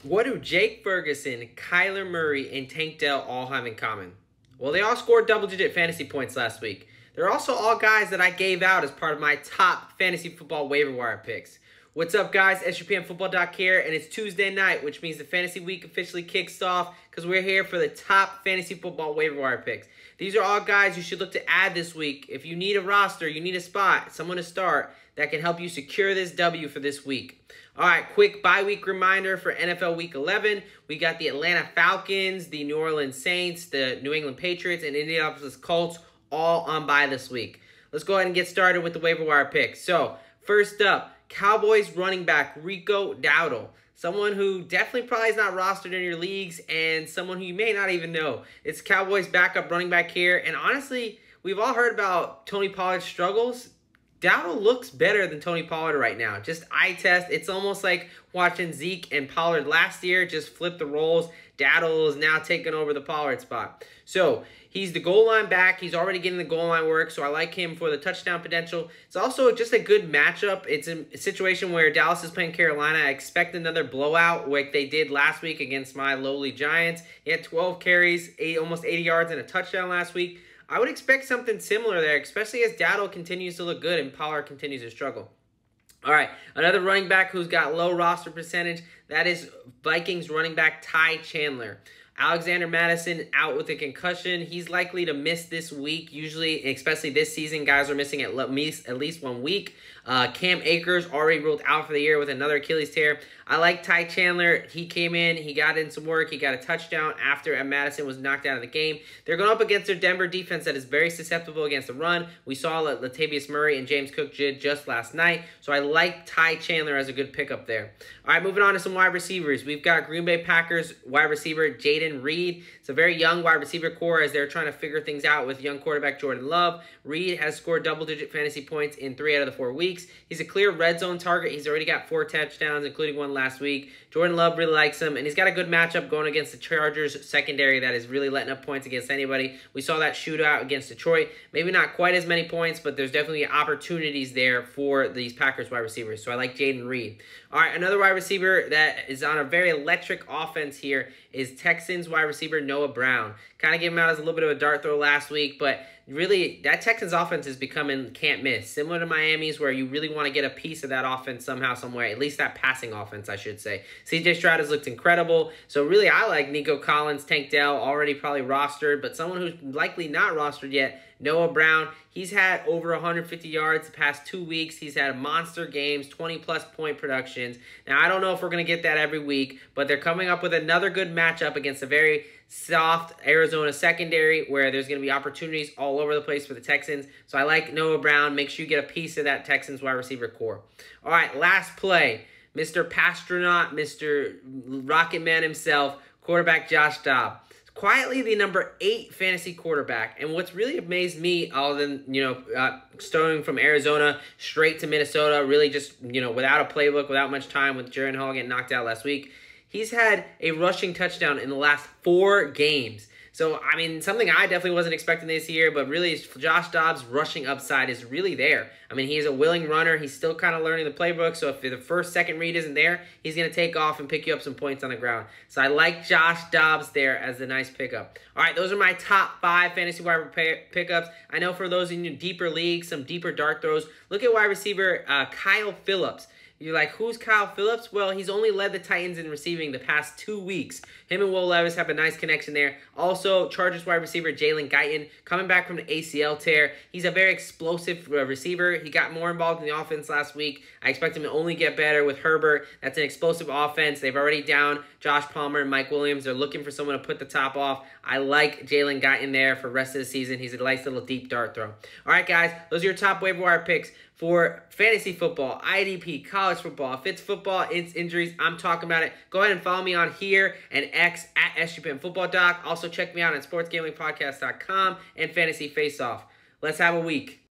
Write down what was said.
What do Jake Ferguson, Kyler Murray, and Tank Dell all have in common? Well, they all scored double-digit fantasy points last week. They're also all guys that I gave out as part of my top fantasy football waiver wire picks. What's up, guys? SUPNFootball here, and it's Tuesday night, which means the fantasy week officially kicks off because we're here for the top fantasy football waiver wire picks. These are all guys you should look to add this week. If you need a roster, you need a spot, someone to start that can help you secure this W for this week. All right, quick bye-week reminder for NFL Week 11. We got the Atlanta Falcons, the New Orleans Saints, the New England Patriots, and Indianapolis Colts all on bye this week. Let's go ahead and get started with the waiver wire picks. So, first up, Cowboys running back Rico Dowdle. Someone who definitely probably is not rostered in your leagues and someone who you may not even know. It's Cowboys backup running back here. And honestly, we've all heard about Tony Pollard's struggles. Dowdle looks better than Tony Pollard right now. Just eye test. It's almost like watching Zeke and Pollard last year just flip the roles. Dowdle is now taking over the Pollard spot. So he's the goal line back. He's already getting the goal line work, so I like him for the touchdown potential. It's also just a good matchup. It's a situation where Dallas is playing Carolina. I expect another blowout like they did last week against my lowly Giants. He had 12 carries, almost 80 yards, and a touchdown last week. I would expect something similar there, especially as Dowdle continues to look good and Pollard continues to struggle. All right, another running back who's got low roster percentage, that is Vikings running back Ty Chandler. Alexander Madison out with a concussion. He's likely to miss this week. Usually, especially this season, guys are missing at least 1 week. Cam Akers already ruled out for the year with another Achilles tear. I like Ty Chandler. He came in. He got in some work. He got a touchdown after Madison was knocked out of the game. They're going up against their Denver defense that is very susceptible against the run. We saw Latavius Murray and James Cook did just last night. So I like Ty Chandler as a good pickup there. All right, moving on to some wide receivers. We've got Green Bay Packers wide receiver Jaden Reed. It's a very young wide receiver core as they're trying to figure things out with young quarterback Jordan Love. Reed has scored double-digit fantasy points in 3 out of the 4 weeks. He's a clear red zone target. He's already got 4 touchdowns, including one last week. Jordan Love really likes him, and he's got a good matchup going against the Chargers secondary that is really letting up points against anybody. We saw that shootout against Detroit. Maybe not quite as many points, but there's definitely opportunities there for these Packers wide receivers. So I like Jaden Reed. All right, another wide receiver that is on a very electric offense here is Texans wide receiver Noah Brown. Kind of gave him out as a little bit of a dart throw last week, but really, that Texans offense is becoming can't miss. Similar to Miami's, where you really want to get a piece of that offense somehow, somewhere. At least that passing offense, I should say. CJ Stroud has looked incredible. So really, I like Nico Collins, Tank Dell, already probably rostered, but someone who's likely not rostered yet, Noah Brown. He's had over 150 yards the past 2 weeks. He's had monster games, 20-plus point productions. Now, I don't know if we're going to get that every week, but they're coming up with another good matchup against a very soft Arizona secondary where there's going to be opportunities all over the place for the Texans. So I like Noah Brown. Make sure you get a piece of that Texans wide receiver core. All right, last play. Mr. Pastronaut, Mr. Rocket Man himself, quarterback Josh Dobbs. Quietly the number 8 fantasy quarterback. And what's really amazed me, other than, starting from Arizona straight to Minnesota, really just, without a playbook, without much time with Jaren Hall getting knocked out last week, he's had a rushing touchdown in the last 4 games. So, I mean, something I definitely wasn't expecting this year, but really Josh Dobbs' rushing upside is really there. I mean, he's a willing runner. He's still kind of learning the playbook, so if the first, second read isn't there, he's going to take off and pick you up some points on the ground. So I like Josh Dobbs there as a nice pickup. All right, those are my top 5 fantasy wide pickups. I know for those in your deeper leagues, some deeper dart throws, look at wide receiver Kyle Phillips. You're like, who's Kyle Phillips? Well, he's only led the Titans in receiving the past 2 weeks. Him and Will Levis have a nice connection there. Also, Chargers wide receiver Jalen Guyton coming back from the ACL tear. He's a very explosive receiver. He got more involved in the offense last week. I expect him to only get better with Herbert. That's an explosive offense. They've already down Josh Palmer and Mike Williams. They're looking for someone to put the top off. I like Jalen Guyton there for the rest of the season. He's a nice little deep dart throw. All right, guys, those are your top waiver wire picks for fantasy football, IDP, college football. If it's football, it's injuries, I'm talking about it. Go ahead and follow me on here and X at SUPNFootballDoc. Also check me out on sportsgamblingpodcast.com and Fantasy Faceoff. Let's have a week.